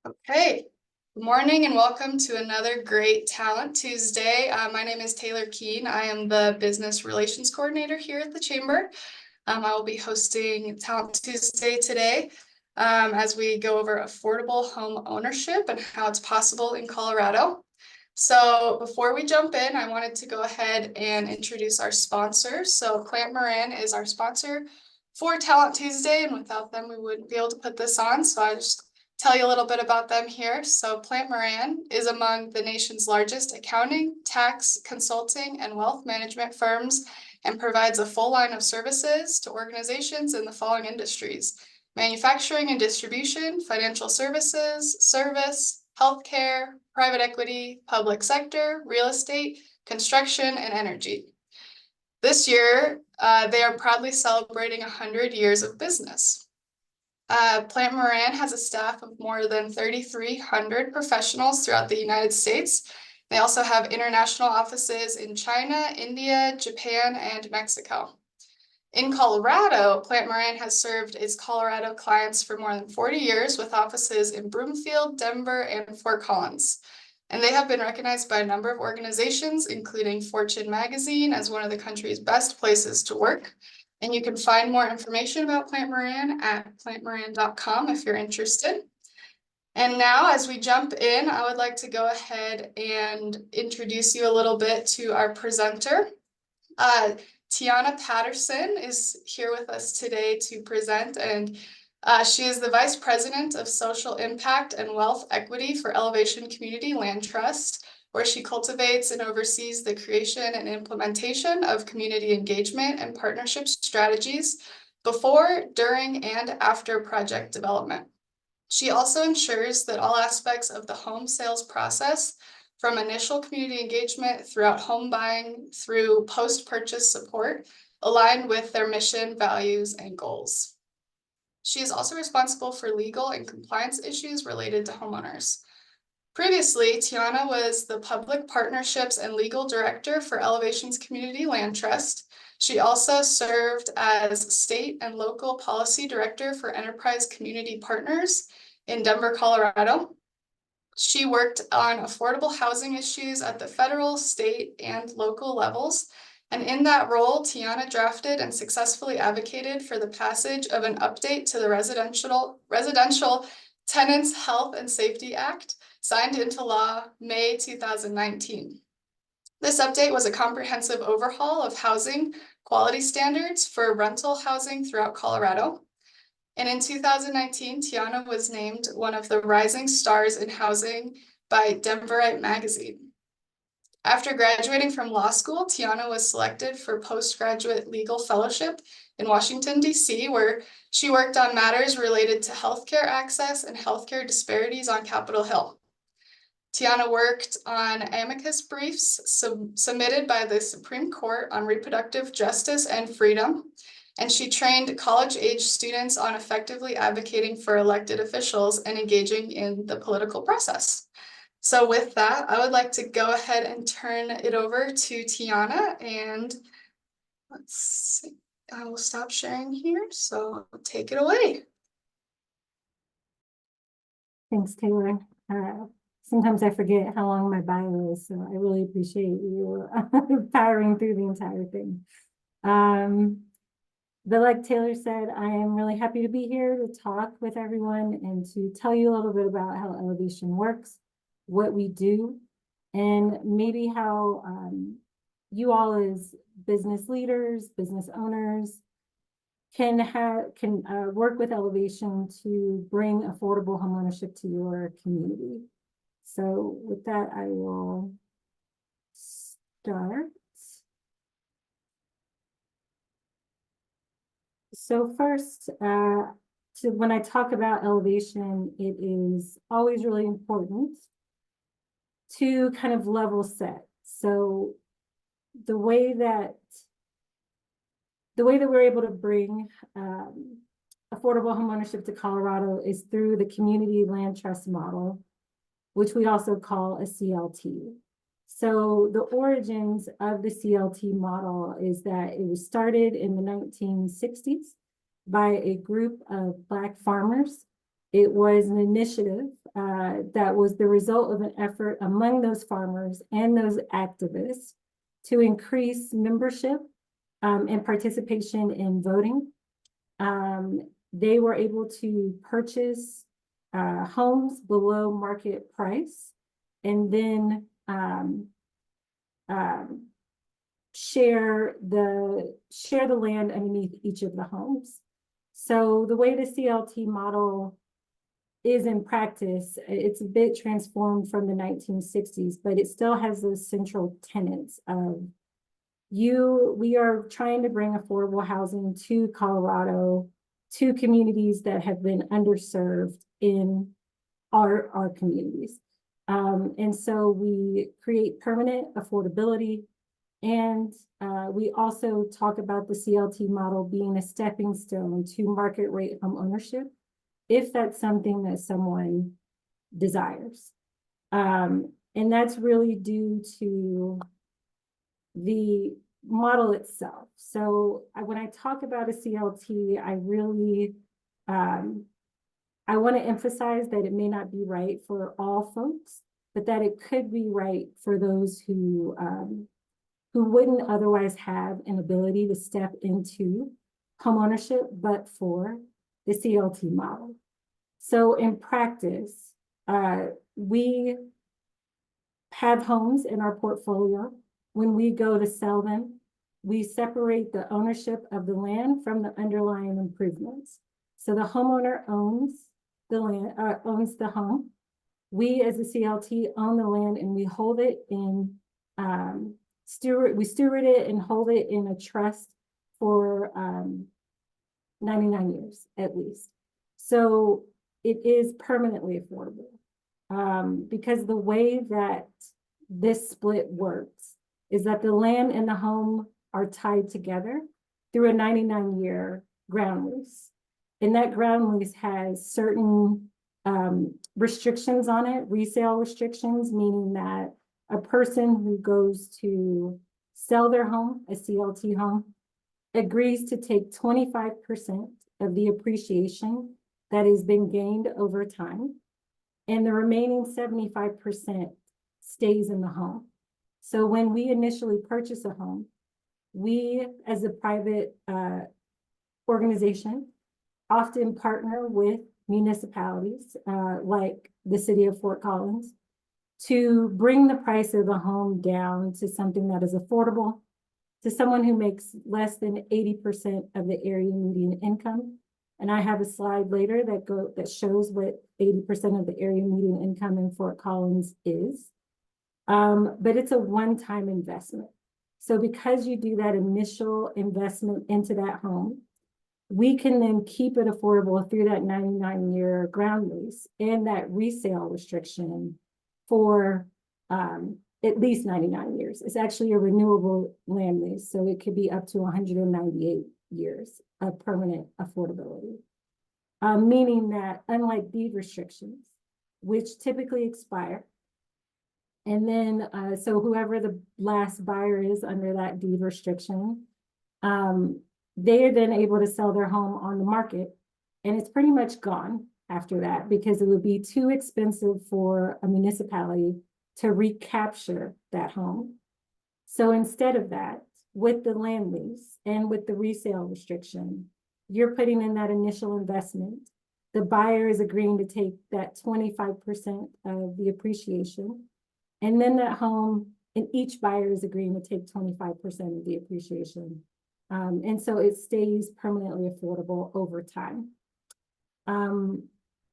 Okay, good morning and welcome to another great Talent Tuesday. My name is Taylor Keene. I am the Business Relations Coordinator here at the Chamber. I will be hosting Talent Tuesday today as we go over affordable home ownership and how it's possible in Colorado. So before we jump in, I wanted to go ahead and introduce our sponsors. So Plant Moran is our sponsor for Talent Tuesday, and without them, we wouldn't be able to put this on. So I just tell you a little bit about them here. So Plant Moran is among the nation's largest accounting, tax, consulting, and wealth management firms and provides a full line of services to organizations in the following industries: manufacturing and distribution, financial services, service, healthcare, private equity, public sector, real estate, construction, and energy. This year, they are proudly celebrating 100 years of business. Plant Moran has a staff of more than 3,300 professionals throughout the United States. They also have international offices in China, India, Japan, and Mexico. In Colorado, Plant Moran has served its Colorado clients for more than 40 years with offices in Broomfield, Denver, and Fort Collins. And they have been recognized by a number of organizations, including Fortune magazine as one of the country's best places to work. And you can find more information about Plant Moran at plantmoran.com if you're interested. And now, as we jump in, I would like to go ahead and introduce you a little bit to our presenter. Tiana Patterson is here with us today to present, and she is the Vice President of Social Impact and Wealth Equity for Elevation Community Land Trust, where she cultivates and oversees the creation and implementation of community engagement and partnership strategies before, during, and after project development. She also ensures that all aspects of the home sales process, from initial community engagement throughout home buying through post-purchase support, align with their mission, values, and goals. She is also responsible for legal and compliance issues related to homeowners. Previously, Tiana was the Public Partnerships and Legal Director for Elevation's Community Land Trust. She also served as State and Local Policy Director for Enterprise Community Partners in Denver, Colorado. She worked on affordable housing issues at the federal, state, and local levels. And in that role, Tiana drafted and successfully advocated for the passage of an update to the Residential Tenants Health and Safety Act, signed into law May 2019. This update was a comprehensive overhaul of housing quality standards for rental housing throughout Colorado. And in 2019, Tiana was named one of the rising stars in housing by Denverite magazine. After graduating from law school, Tiana was selected for postgraduate legal fellowship in Washington, D.C., where she worked on matters related to healthcare access and healthcare disparities on Capitol Hill. Tiana worked on amicus briefs submitted by the Supreme Court on reproductive justice and freedom, and she trained college-age students on effectively advocating for elected officials and engaging in the political process. So with that, I would like to go ahead and turn it over to Tiana, and let's see, I will stop sharing here, so take it away. Thanks, Taylor. Sometimes I forget how long my bio is, so I really appreciate you powering through the entire thing. But like Taylor said, I am really happy to be here to talk with everyone and to tell you a little bit about how Elevation works, what we do, and maybe how you all as business leaders, business owners, can work with Elevation to bring affordable homeownership to your community. So with that, I will start. So first, when I talk about Elevation, it is always really important to kind of level set. So the way that we're able to bring affordable homeownership to Colorado is through the Community Land Trust model, which we also call a CLT. So the origins of the CLT model is that it was started in the 1960s by a group of Black farmers It was an initiative that was the result of an effort among those farmers and those activists to increase membership and participation in voting. They were able to purchase homes below market price and then share the land underneath each of the homes. So the way the CLT model is in practice, it's a bit transformed from the 1960s, but it still has those central tenets of we are trying to bring affordable housing to Colorado, to communities that have been underserved in our communities. And so we create permanent affordability. And we also talk about the CLT model being a stepping stone to market rate home ownership, if that's something that someone desires. And that's really due to the model itself. So when I talk about a CLT, I really, I want to emphasize that it may not be right for all folks, but that it could be right for those who wouldn't otherwise have an ability to step into homeownership, but for the CLT model. So in practice, we have homes in our portfolio. When we go to sell them, we separate the ownership of the land from the underlying improvements. So the homeowner owns the land, owns the home. We as a CLT own the land and we hold it in, we steward it and hold it in a trust for 99 years at least. So it is permanently affordable because the way that this split works is that the land and the home are tied together through a 99-year ground lease. And that ground lease has certain restrictions on it, resale restrictions, meaning that a person who goes to sell their home, a CLT home, agrees to take 25% of the appreciation that has been gained over time, and the remaining 75% stays in the home. So when we initially purchase a home, we, as a private organization, often partner with municipalities like the city of Fort Collins to bring the price of the home down to something that is affordable to someone who makes less than 80% of the area median income. And I have a slide later that shows what 80% of the area median income in Fort Collins is. But it's a one-time investment. So because you do that initial investment into that home, we can then keep it affordable through that 99-year ground lease and that resale restriction for at least 99 years. It's actually a renewable land lease, so it could be up to 198 years of permanent affordability. Meaning that unlike deed restrictions, which typically expire, and then so whoever the last buyer is under that deed restriction, they are then able to sell their home on the market, and it's pretty much gone after that because it would be too expensive for a municipality to recapture that home. So instead of that, with the land lease and with the resale restriction, you're putting in that initial investment. The buyer is agreeing to take that 25% of the appreciation, and then that home, and each buyer is agreeing to take 25% of the appreciation. And so it stays permanently affordable over time.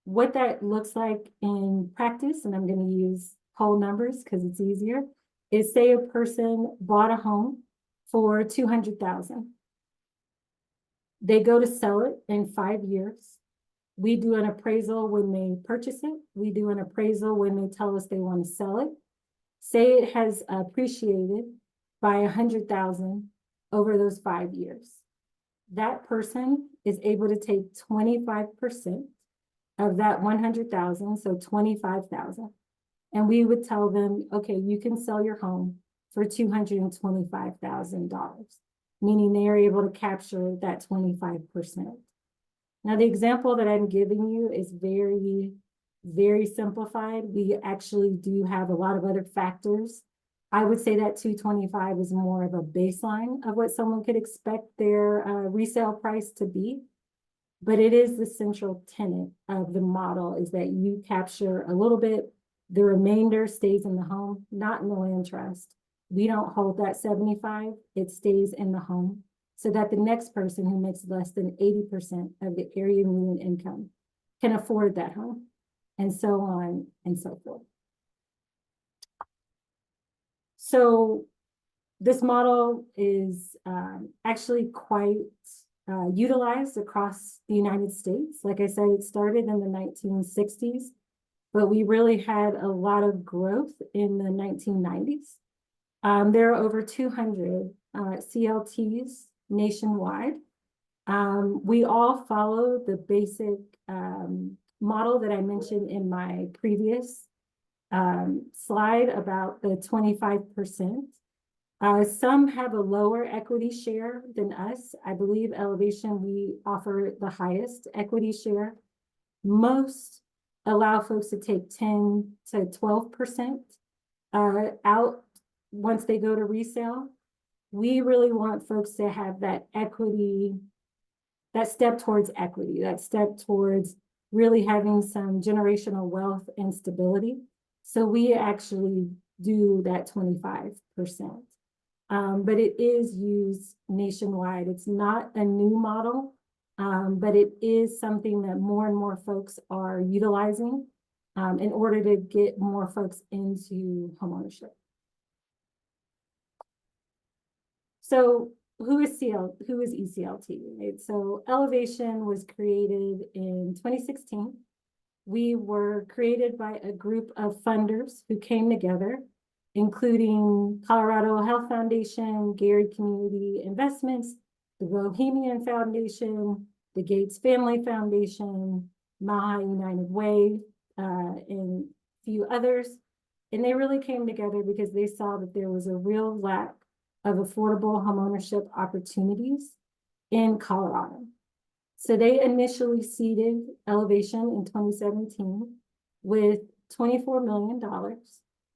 What that looks like in practice, and I'm going to use whole numbers because it's easier, is say a person bought a home for $200,000. They go to sell it in 5 years. We do an appraisal when they purchase it. We do an appraisal when they tell us they want to sell it. Say it has appreciated by $100,000 over those 5 years. That person is able to take 25% of that 100,000, so 25,000. And we would tell them, okay, you can sell your home for $225,000, meaning they are able to capture that 25%. Now, the example that I'm giving you is very, very simplified. We actually do have a lot of other factors. I would say that 225 is more of a baseline of what someone could expect their resale price to be. But it is the central tenet of the model is that you capture a little bit, the remainder stays in the home, not in the land trust. We don't hold that 75, it stays in the home so that the next person who makes less than 80% of the area median income can afford that home, and so on and so forth. So this model is actually quite utilized across the United States. Like I said, it started in the 1960s, but we really had a lot of growth in the 1990s. There are over 200 CLTs nationwide. We all follow the basic model that I mentioned in my previous slide about the 25%. Some have a lower equity share than us. I believe Elevation, we offer the highest equity share. Most allow folks to take 10 to 12% out once they go to resale. We really want folks to have that equity, that step towards equity, that step towards really having some generational wealth and stability. So we actually do that 25%. But it is used nationwide. It's not a new model, but it is something that more and more folks are utilizing in order to get more folks into homeownership. So who is ECLT, right? So Elevation was created in 2016. We were created by a group of funders who came together, including Colorado Health Foundation, Gary Community Investments, the Bohemian Foundation, the Gates Family Foundation, Maha United Way, and a few others. And they really came together because they saw that there was a real lack of affordable homeownership opportunities in Colorado. So they initially seeded Elevation in 2017 with $24 million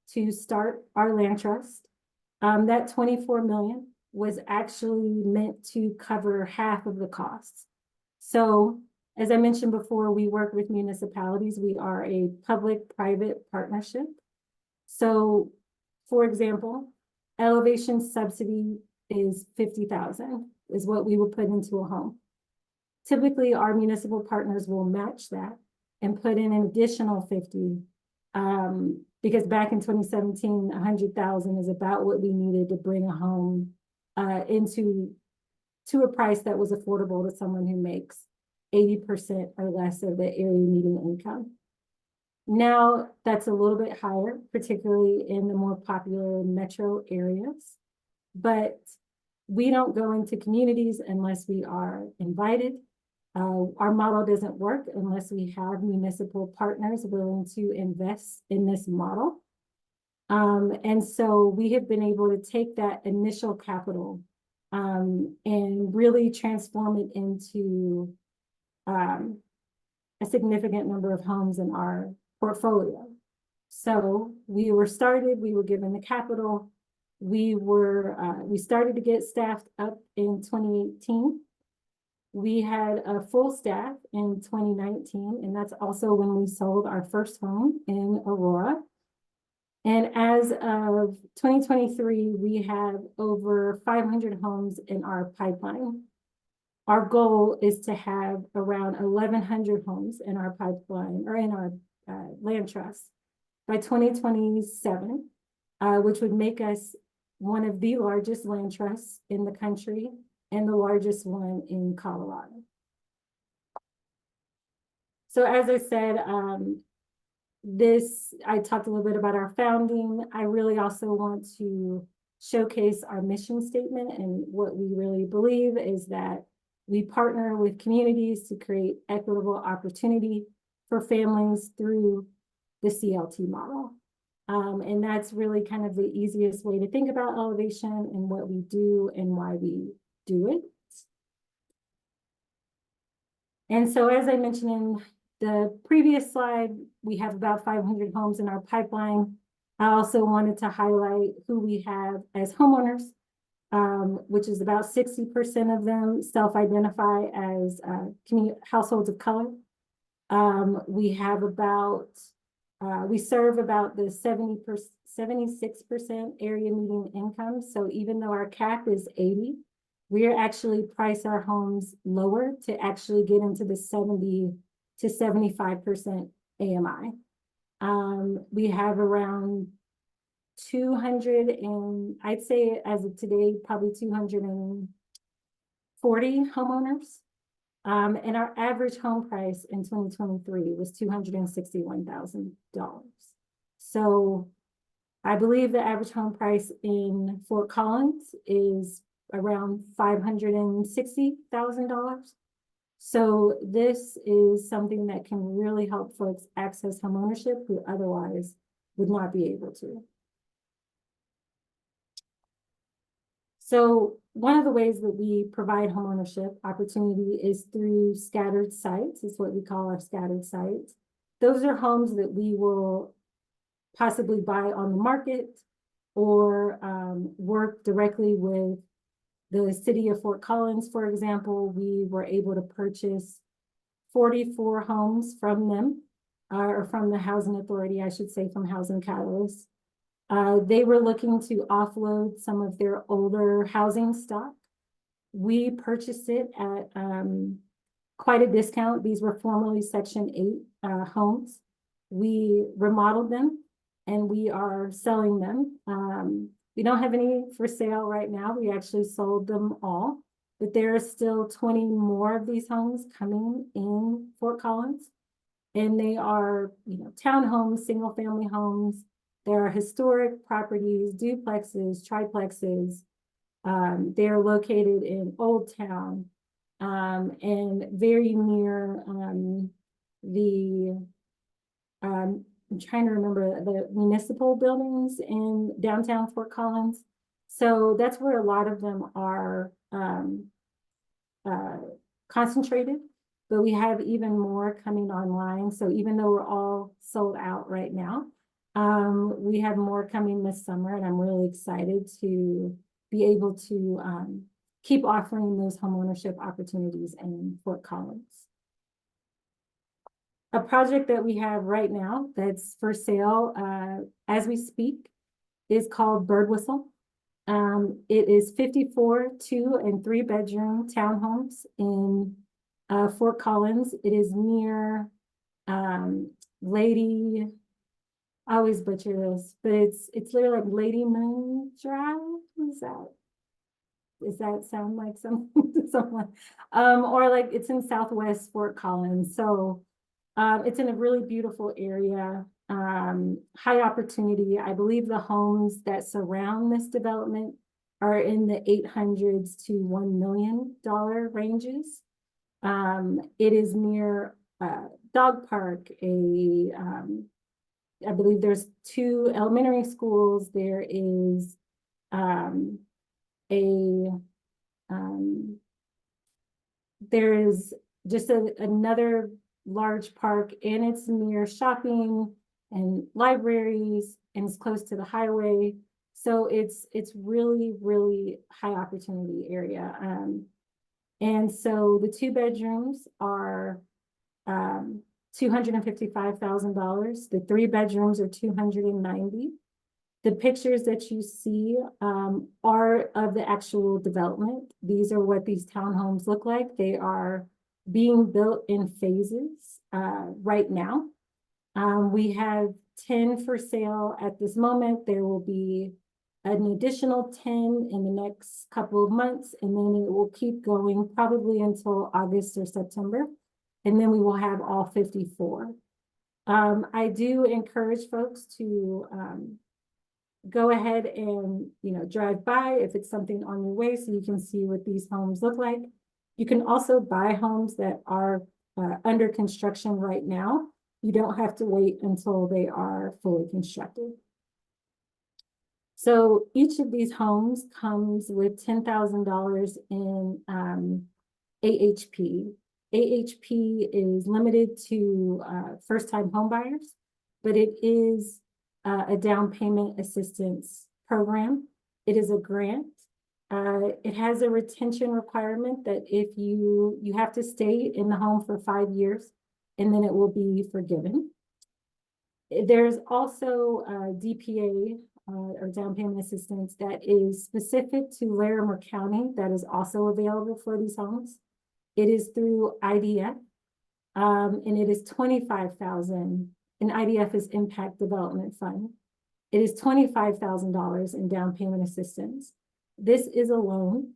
to start our land trust. That $24 million was actually meant to cover half of the costs. So as I mentioned before, we work with municipalities. We are a public-private partnership. So for example, Elevation subsidy is $50,000 is what we will put into a home. Typically, our municipal partners will match that and put in an additional 50, because back in 2017, 100,000 is about what we needed to bring a home to a price that was affordable to someone who makes 80% or less of the area median income. Now that's a little bit higher, particularly in the more popular metro areas, but we don't go into communities unless we are invited. Our model doesn't work unless we have municipal partners willing to invest in this model. And so we have been able to take that initial capital and really transform it into a significant number of homes in our portfolio. So we were given the capital. We started to get staffed up in 2018. We had a full staff in 2019, and that's also when we sold our first home in Aurora. And as of 2023, we have over 500 homes in our pipeline. Our goal is to have around 1,100 homes in our pipeline or in our land trust by 2027, which would make us one of the largest land trusts in the country and the largest one in Colorado. So as I said, I talked a little bit about our founding. I really also want to showcase our mission statement, and what we really believe is that we partner with communities to create equitable opportunity for families through the CLT model. And that's really kind of the easiest way to think about Elevation and what we do and why we do it. And so as I mentioned in the previous slide, we have about 500 homes in our pipeline. I also wanted to highlight who we have as homeowners, which is about 60% of them self-identify as households of color. We have about, we serve about the 76% area median income. So even though our cap is 80, we're actually price our homes lower to actually get into the 70 to 75% AMI. We have around 200 and I'd say as of today, probably 240 homeowners. And our average home price in 2023 was $261,000. So I believe the average home price in Fort Collins is around $560,000. So this is something that can really help folks access homeownership who otherwise would not be able to. So one of the ways that we provide homeownership opportunity is through scattered sites. It's what we call our scattered sites. Those are homes that we will possibly buy on the market or work directly with the city of Fort Collins. For example, we were able to purchase 44 homes from them, or from the Housing Authority, I should say, from Housing Catalyst. They were looking to offload some of their older housing stock. We purchased it at quite a discount. These were formerly Section 8 homes. We remodeled them and we are selling them. We don't have any for sale right now. We actually sold them all, but there are still 20 more of these homes coming in Fort Collins. And they are, townhomes, single family homes. There are historic properties, duplexes, triplexes. They're located in Old Town and very near I'm trying to remember the municipal buildings in downtown Fort Collins. So that's where a lot of them are concentrated, but we have even more coming online. So even though we're all sold out right now, we have more coming this summer, and I'm really excited to be able to keep offering those homeownership opportunities in Fort Collins. A project that we have right now that's for sale as we speak is called Bird Whistle. It is 54 2- and 3-bedroom townhomes in Fort Collins. It is near Lady, I always butcher this, but it's literally like Lady Moon Drive. What is that? Does that sound like something to someone? Or like it's in Southwest Fort Collins. So it's in a really beautiful area, high opportunity. I believe the homes that surround this development are in the $800s to $1 million ranges. It is near a dog park, I believe there's 2 elementary schools. There is there is just another large park, and it's near shopping and libraries, and it's close to the highway. So it's really, really high opportunity area. And so the 2 bedrooms are $255,000. The 3 bedrooms are $290,000. The pictures that you see are of the actual development. These are what these townhomes look like. They are being built in phases right now. We have 10 for sale at this moment. There will be an additional 10 in the next couple of months, and then it will keep going probably until August or September. And then we will have all 54. I do encourage folks to go ahead and drive by if it's something on your way, so you can see what these homes look like. You can also buy homes that are under construction right now. You don't have to wait until they are fully constructed. So each of these homes comes with $10,000 in AHP. AHP is limited to first-time homebuyers, but it is a down payment assistance program. It is a grant. It has a retention requirement that if you have to stay in the home for 5 years, and then it will be forgiven. There's also DPA or down payment assistance that is specific to Larimer County that is also available for these homes. It is through IDF, and it is $25,000, and IDF is Impact Development Fund. It is $25,000 in down payment assistance. This is a loan,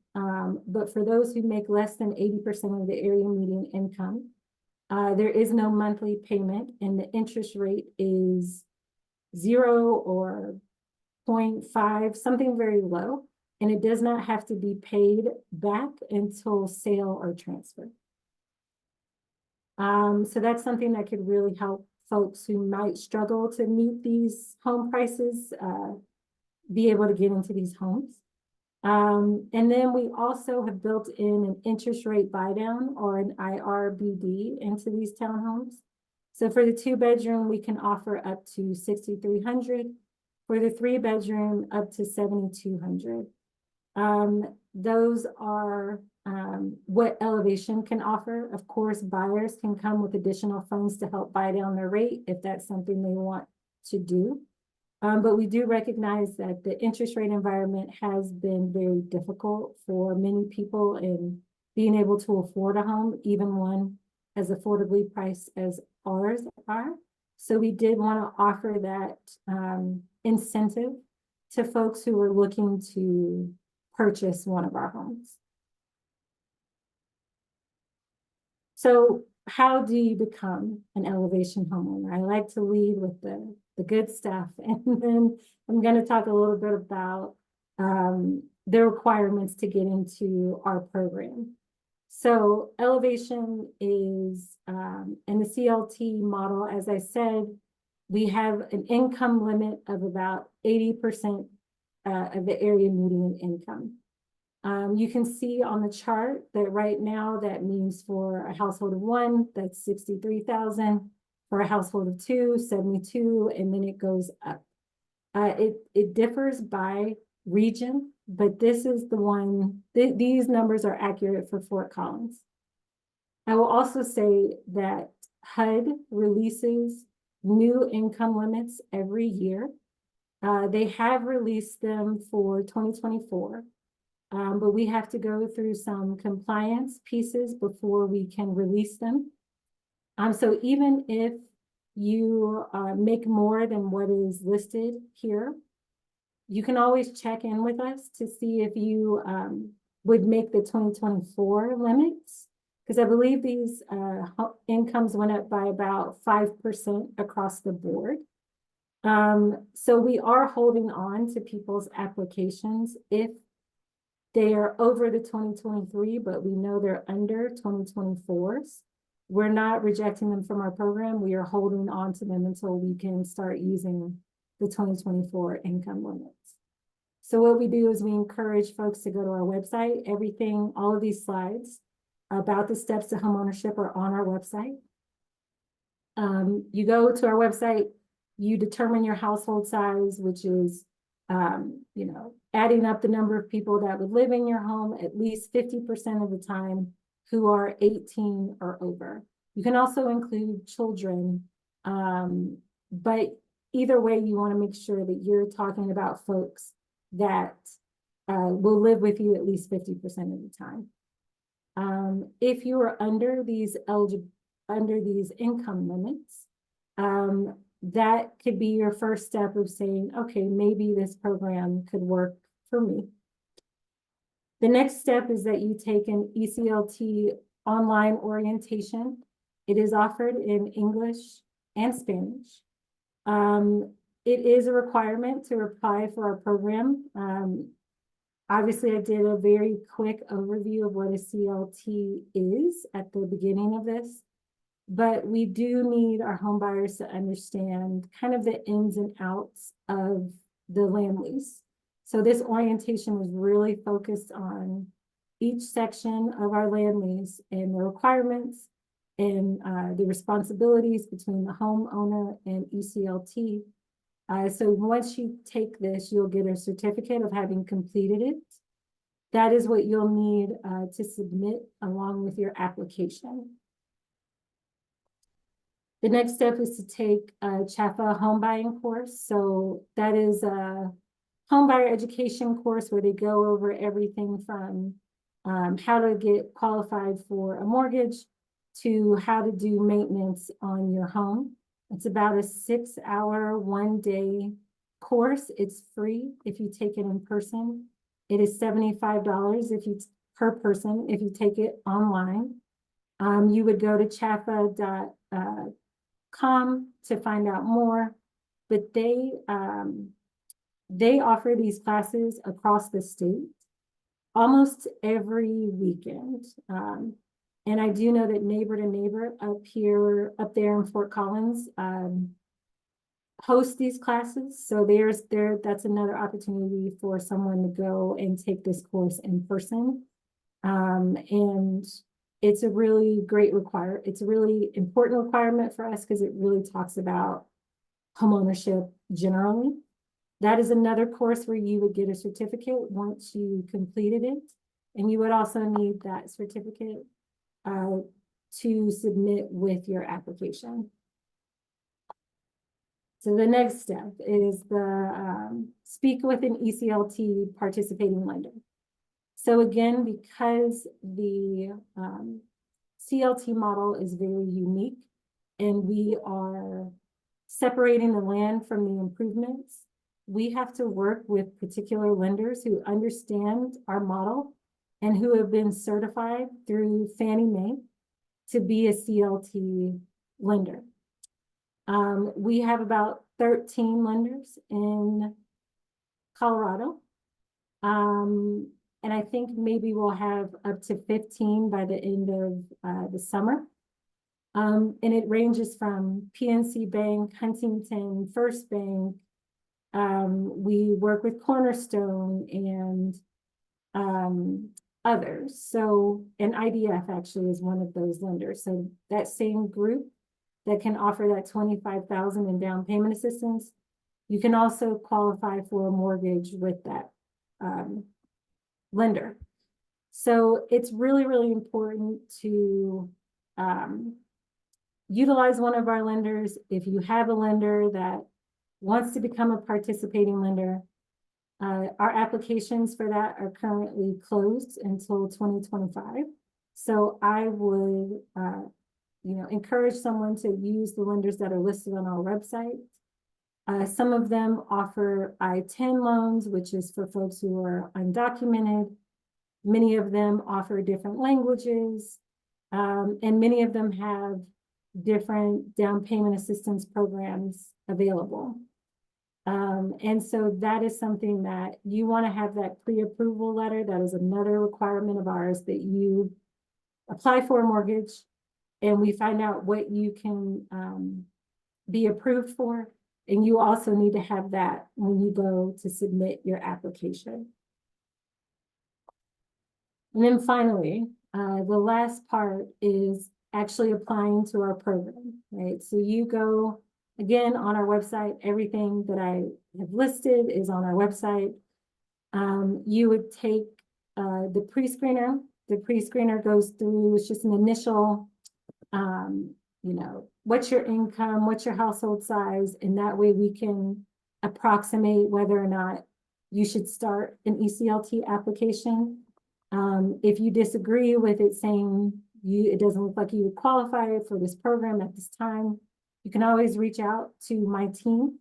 but for those who make less than 80% of the area median income, there is no monthly payment, and the interest rate is 0 or 0.5, something very low, and it does not have to be paid back until sale or transfer. So that's something that could really help folks who might struggle to meet these home prices be able to get into these homes. And then we also have built in an interest rate buy down or an IRBD into these townhomes. So for the 2-bedroom, we can offer up to $6,300. For the 3-bedroom, up to $7,200. Those are what Elevation can offer. Of course, buyers can come with additional funds to help buy down their rate if that's something they want to do. But we do recognize that the interest rate environment has been very difficult for many people in being able to afford a home, even one as affordably priced as ours are. So we did want to offer that incentive to folks who are looking to purchase one of our homes. So how do you become an Elevation homeowner? I like to lead with the good stuff, and then I'm going to talk a little bit about the requirements to get into our program. So Elevation is in the CLT model, as I said, we have an income limit of about 80% of the area median income. You can see on the chart that right now that means for a household of 1, that's 63,000. For a household of 2, 72, and then it goes up. It differs by region, but this is the one, these numbers are accurate for Fort Collins. I will also say that HUD releases new income limits every year. They have released them for 2024, but we have to go through some compliance pieces before we can release them. So even if you make more than what is listed here, you can always check in with us to see if you would make the 2024 limits, because I believe these incomes went up by about 5% across the board. So we are holding on to people's applications if they are over the 2023, but we know they're under 2024s. We're not rejecting them from our program. We are holding on to them until we can start using the 2024 income limits. So what we do is we encourage folks to go to our website. Everything, all of these slides about the steps to homeownership are on our website. You go to our website, you determine your household size, which is, adding up the number of people that would live in your home at least 50% of the time who are 18 or over. You can also include children, but either way, you want to make sure that you're talking about folks that will live with you at least 50% of the time. If you are under these income limits, that could be your first step of saying, okay, maybe this program could work for me. The next step is that you take an ECLT online orientation. It is offered in English and Spanish. It is a requirement to apply for our program. Obviously, I did a very quick overview of what a CLT is at the beginning of this, but we do need our home buyers to understand kind of the ins and outs of the land lease. So this orientation was really focused on each section of our land lease and the requirements and the responsibilities between the homeowner and ECLT. So once you take this, you'll get a certificate of having completed it. That is what you'll need to submit along with your application. The next step is to take a CHAFA home buying course. So that is a home buyer education course where they go over everything from how to get qualified for a mortgage to how to do maintenance on your home. It's about a 6-hour, 1-day course. It's free if you take it in person. It is $75 per person if you take it online. You would go to chafa.com to find out more, but they offer these classes across the state almost every weekend. And I do know that Neighbor to Neighbor up there in Fort Collins hosts these classes. So that's another opportunity for someone to go and take this course in person. And it's a really it's a really important requirement for us because it really talks about homeownership generally. That is another course where you would get a certificate once you completed it. And you would also need that certificate to submit with your application. So the next step is the speak with an ECLT participating lender. So again, because the CLT model is very unique and we are separating the land from the improvements, we have to work with particular lenders who understand our model and who have been certified through Fannie Mae to be a CLT lender. We have about 13 lenders in Colorado. And I think maybe we'll have up to 15 by the end of the summer. And it ranges from PNC Bank, Huntington, First Bank. We work with Cornerstone and others. So, and IDF actually is one of those lenders. So that same group that can offer that $25,000 in down payment assistance, you can also qualify for a mortgage with that lender. So it's really, really important to utilize one of our lenders. If you have a lender that wants to become a participating lender, our applications for that are currently closed until 2025. So I would encourage someone to use the lenders that are listed on our website. Some of them offer I-10 loans, which is for folks who are undocumented. Many of them offer different languages, and many of them have different down payment assistance programs available. And so that is something that you want to have that pre-approval letter. That is another requirement of ours, that you apply for a mortgage and we find out what you can be approved for. And you also need to have that when you go to submit your application. And then finally, the last part is actually applying to our program, right? So you go, again, on our website, everything that I have listed is on our website. You would take the pre-screener. The pre-screener goes through, it's just an initial, what's your income, what's your household size, and that way we can approximate whether or not you should start an ECLT application. If you disagree with it saying it doesn't look like you would qualify for this program at this time, you can always reach out to my team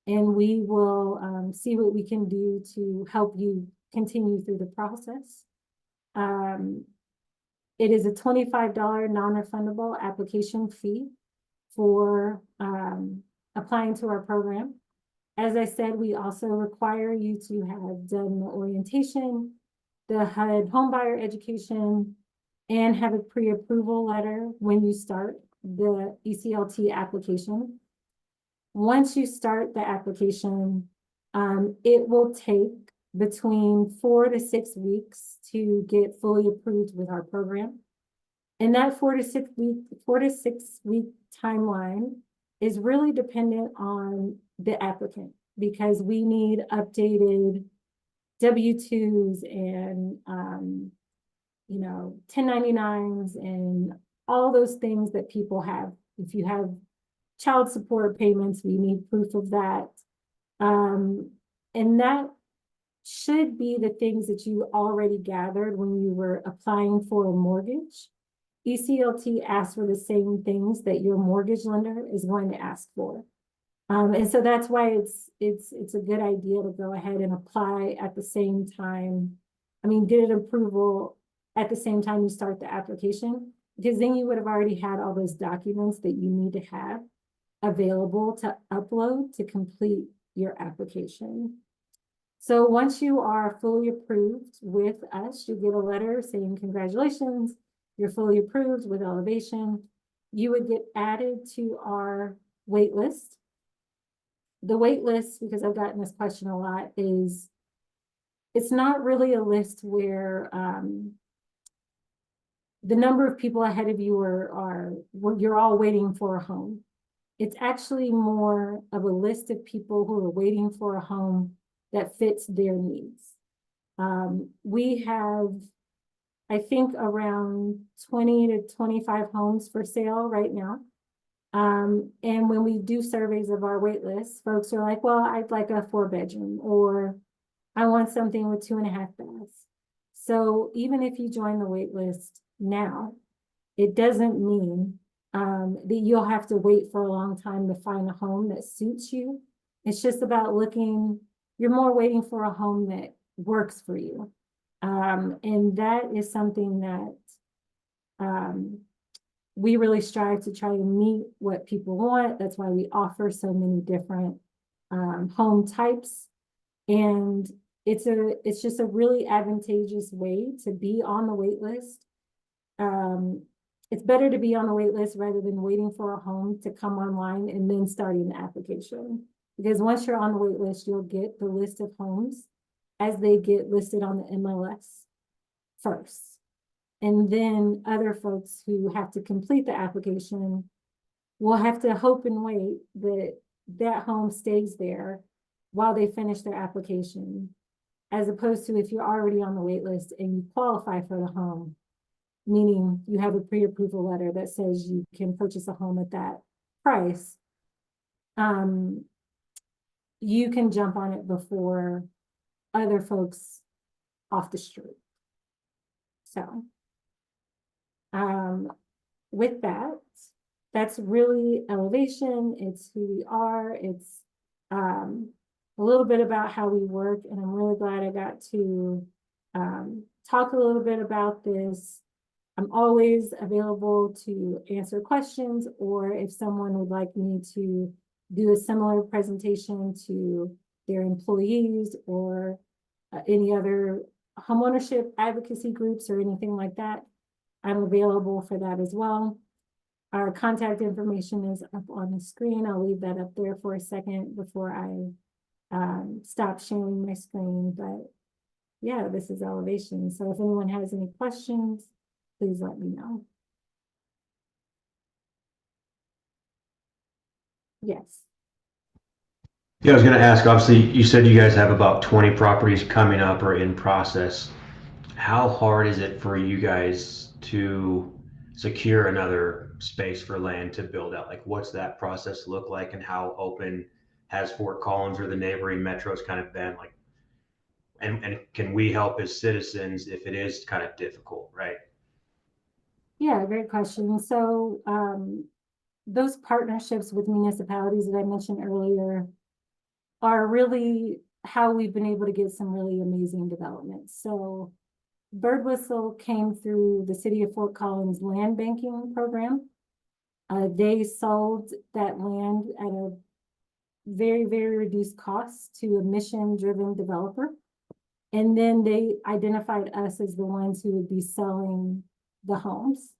and we will see what we can do to help you continue through the process. It is a $25 non-refundable application fee for applying to our program. As I said, we also require you to have done the orientation, the HUD homebuyer education, and have a pre-approval letter when you start the ECLT application. Once you start the application, it will take between 4 to 6 weeks to get fully approved with our program. And that 4 to 6 week timeline is really dependent on the applicant, because we need updated W-2s and 1099s and all those things that people have. If you have child support payments, we need proof of that. And that should be the things that you already gathered when you were applying for a mortgage. ECLT asks for the same things that your mortgage lender is going to ask for. And so that's why it's a good idea to go ahead and apply at the same time. I mean, get an approval at the same time you start the application, because then you would have already had all those documents that you need to have available to upload to complete your application. So once you are fully approved with us, you get a letter saying, congratulations, you're fully approved with Elevation. You would get added to our wait list. The wait list, because I've gotten this question a lot, is it's not really a list where the number of people ahead of you you're all waiting for a home. It's actually more of a list of people who are waiting for a home that fits their needs. We have, I think, around 20 to 25 homes for sale right now. And when we do surveys of our wait list, folks are like, well, I'd like a 4-bedroom, or I want something with 2.5 baths. So even if you join the wait list now, it doesn't mean that you'll have to wait for a long time to find a home that suits you. It's just about you're more waiting for a home that works for you. And that is something that we really strive to try to meet what people want. That's why we offer so many different home types. And it's just a really advantageous way to be on the wait list. It's better to be on the wait list rather than waiting for a home to come online and then starting the application. Because once you're on the wait list, you'll get the list of homes as they get listed on the MLS first. And then other folks who have to complete the application will have to hope and wait that that home stays there while they finish their application, as opposed to if you're already on the wait list and you qualify for the home, meaning you have a pre-approval letter that says you can purchase a home at that price, you can jump on it before other folks off the street. So with that, that's really Elevation. It's who we are. It's a little bit about how we work, and I'm really glad I got to talk a little bit about this. I'm always available to answer questions, or if someone would like me to do a similar presentation to their employees or any other homeownership advocacy groups or anything like that, I'm available for that as well. Our contact information is up on the screen. I'll leave that up there for a second before I stop sharing my screen. But yeah, this is Elevation. So if anyone has any questions, please let me know. Yes. Yeah, I was going to ask, obviously, you said you guys have about 20 properties coming up or in process. How hard is it for you guys to secure another space for land to build out? Like, what's that process look like, and how open has Fort Collins or the neighboring metros kind of been? Like, and can we help as citizens if it is kind of difficult, right? Yeah, great question. So those partnerships with municipalities that I mentioned earlier are really how we've been able to get some really amazing developments. So Bird Whistle came through the City of Fort Collins land banking program. They sold that land at a very, very reduced cost to a mission-driven developer. And then they identified us as the ones who would be selling the homes.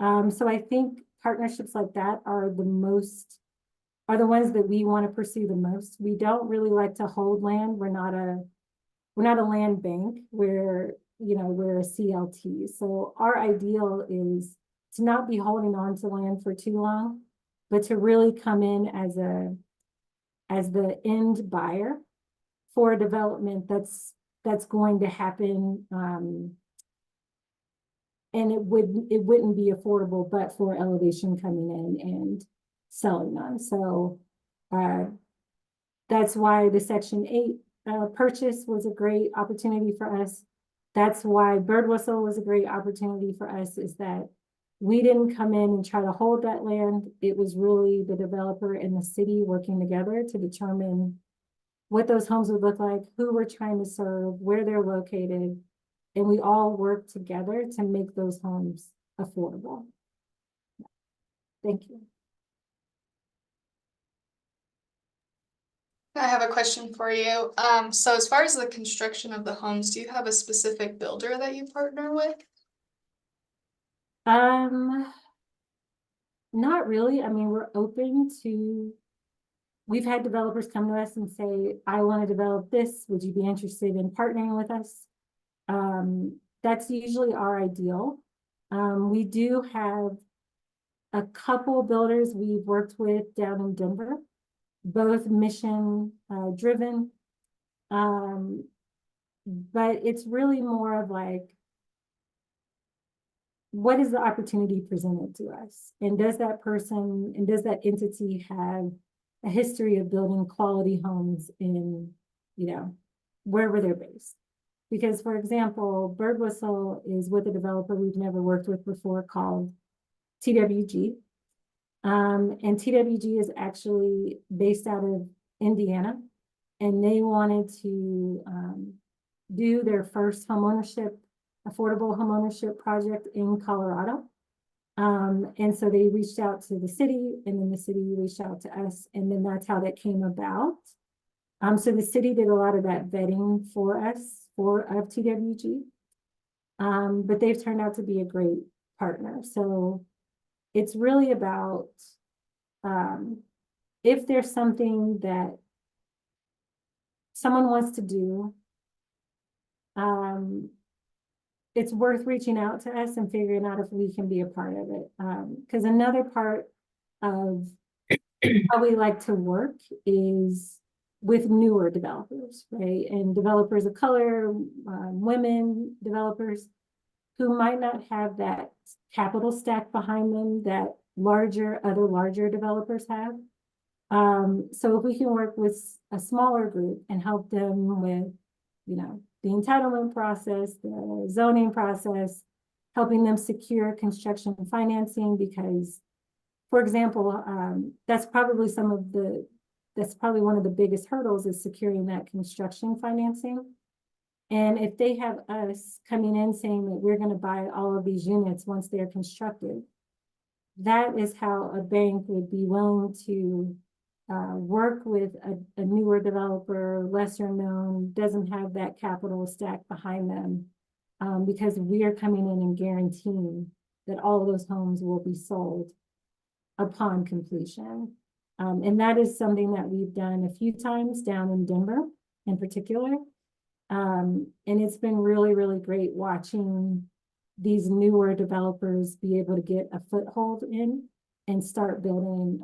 So I think partnerships like that are the ones that we want to pursue the most. We don't really like to hold land. We're not a we're not a land bank, we're a CLT. So our ideal is to not be holding on to land for too long, but to really come in as the end buyer for a development that's going to happen. And it wouldn't be affordable but for elevation coming in and selling them. So that's why the Section 8 purchase was a great opportunity for us. That's why Bird Whistle was a great opportunity for us, is that we didn't come in and try to hold that land. It was really the developer and the city working together to determine what those homes would look like, who we're trying to serve, where they're located. And we all work together to make those homes affordable. Thank you. I have a question for you. So as far as the construction of the homes, do you have a specific builder that you partner with? Not really. I mean, we're open to, we've had developers come to us and say, I want to develop this. Would you be interested in partnering with us? That's usually our ideal. We do have a couple builders we've worked with down in Denver, both mission driven. But it's really more of like, what is the opportunity presented to us? And does that person and does that entity have a history of building quality homes in, wherever they're based? Because, for example, Bird Whistle is with a developer we've never worked with before called TWG. And TWG is actually based out of Indiana, and they wanted to do their first affordable homeownership project in Colorado. And so they reached out to the city, and then the city reached out to us, and then that's how that came about. So the city did a lot of that vetting for us of TWG. But they've turned out to be a great partner. So it's really about if there's something that someone wants to do, it's worth reaching out to us and figuring out if we can be a part of it. Because another part of how we like to work is with newer developers, right? And developers of color, women developers who might not have that capital stack behind them that other larger developers have. So if we can work with a smaller group and help them with, the entitlement process, the zoning process, helping them secure construction financing, because, for example, that's probably one of the biggest hurdles is securing that construction financing. And if they have us coming in saying that we're going to buy all of these units once they're constructed, that is how a bank would be willing to work with a newer developer, lesser known, doesn't have that capital stack behind them, because we are coming in and guaranteeing that all of those homes will be sold upon completion. And that is something that we've done a few times down in Denver in particular. And it's been really, really great watching these newer developers be able to get a foothold in and start building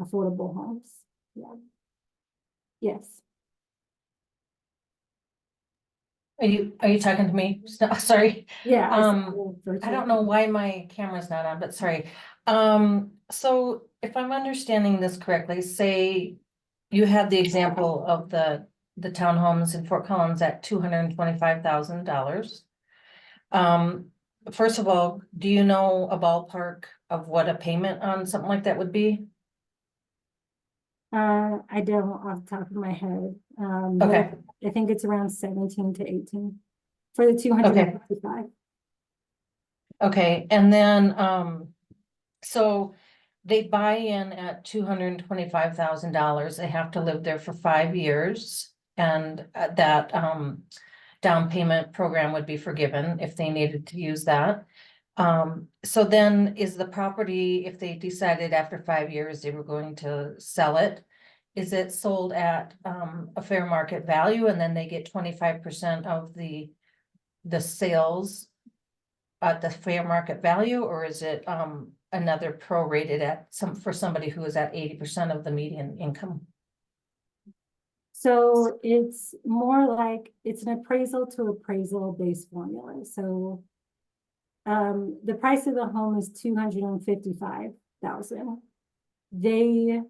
affordable homes. Yeah. Yes. Are you talking to me? Sorry. Yeah. I don't know why my camera's not on, but sorry. So if I'm understanding this correctly, say you had the example of the townhomes in Fort Collins at $225,000. First of all, do you know a ballpark of what a payment on something like that would be? I don't off the top of my head. Okay. I think it's around 17 to 18 for the 255. Okay, and then so they buy in at $225,000. They have to live there for 5 years, and that down payment program would be forgiven if they needed to use that. So then is the property, if they decided after 5 years they were going to sell it, is it sold at a fair market value and then they get 25% of the sales at the fair market value, or is it another prorated at for somebody who is at 80% of the median income? So it's more like it's an appraisal to appraisal based formula. So the price of the home is $255,000. They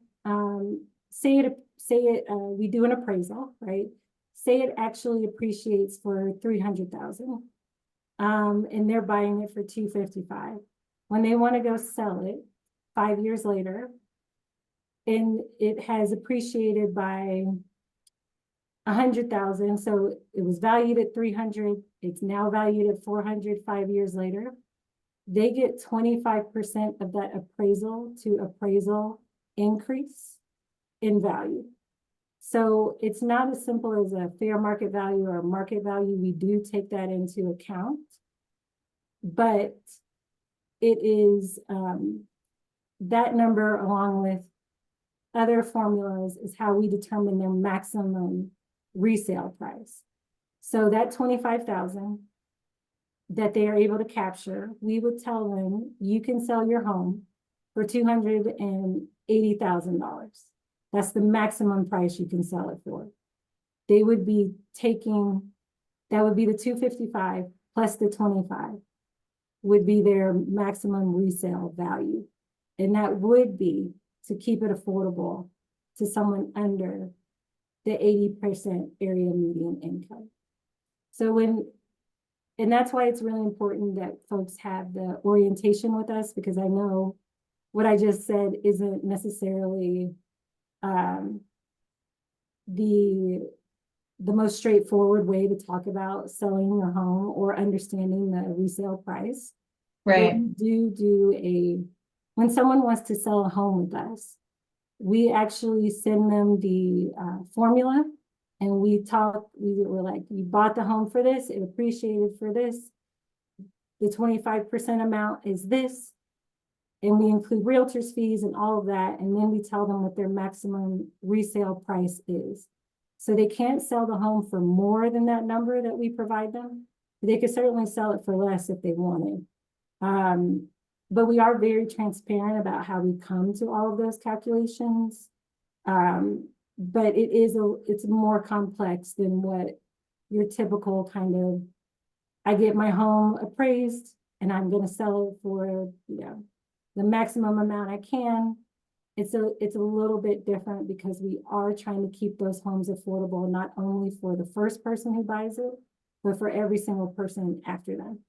we do an appraisal, right? Say it actually appreciates for $300,000. And they're buying it for $255,000. When they want to go sell it 5 years later, and it has appreciated by $100,000, so it was valued at $300,000, it's now valued at $400,000 5 years later. They get 25% of that appraisal to appraisal increase in value. So it's not as simple as a fair market value or a market value. We do take that into account, but it is that number, along with other formulas, is how we determine their maximum resale price. So that $25,000 that they are able to capture, we would tell them, you can sell your home for $280,000. That's the maximum price you can sell it for. They would be taking, that would be the $255,000 plus the $25,000 would be their maximum resale value. And that would be to keep it affordable to someone under the 80% area median income. So and that's why it's really important that folks have the orientation with us, because I know what I just said isn't necessarily the most straightforward way to talk about selling your home or understanding the resale price. Right. But we do when someone wants to sell a home with us, we actually send them the formula, and we're like, you bought the home for this, it appreciated for this, the 25% amount is this, and we include realtor's fees and all of that, and then we tell them what their maximum resale price is. So they can't sell the home for more than that number that we provide them. They could certainly sell it for less if they wanted. But we are very transparent about how we come to all of those calculations. But it's more complex than what your typical kind of, I get my home appraised and I'm going to sell it for, the maximum amount I can. It's a little bit different because we are trying to keep those homes affordable, not only for the first person who buys it, but for every single person after them.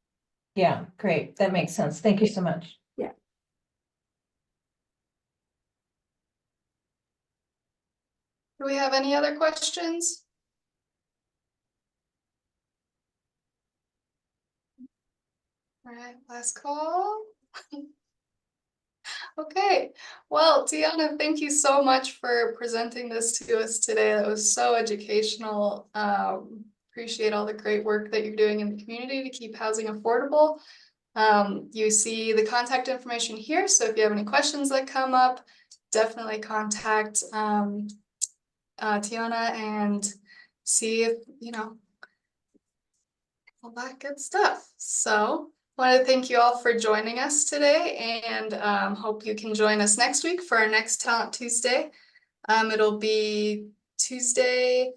Yeah, great. That makes sense. Thank you so much. Yeah. Do we have any other questions? All right, last call. Okay, well, Tiana, thank you so much for presenting this to us today. That was so educational. Appreciate all the great work that you're doing in the community to keep housing affordable. You see the contact information here, so if you have any questions that come up, definitely contact Tiana and see if, all that good stuff. So I want to thank you all for joining us today, and hope you can join us next week for our next Talent Tuesday. It'll be Tuesday,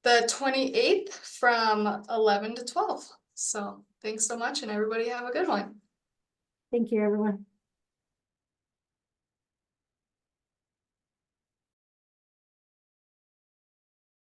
the 28th from 11 to 12. So thanks so much, and everybody have a good one. Thank you, everyone.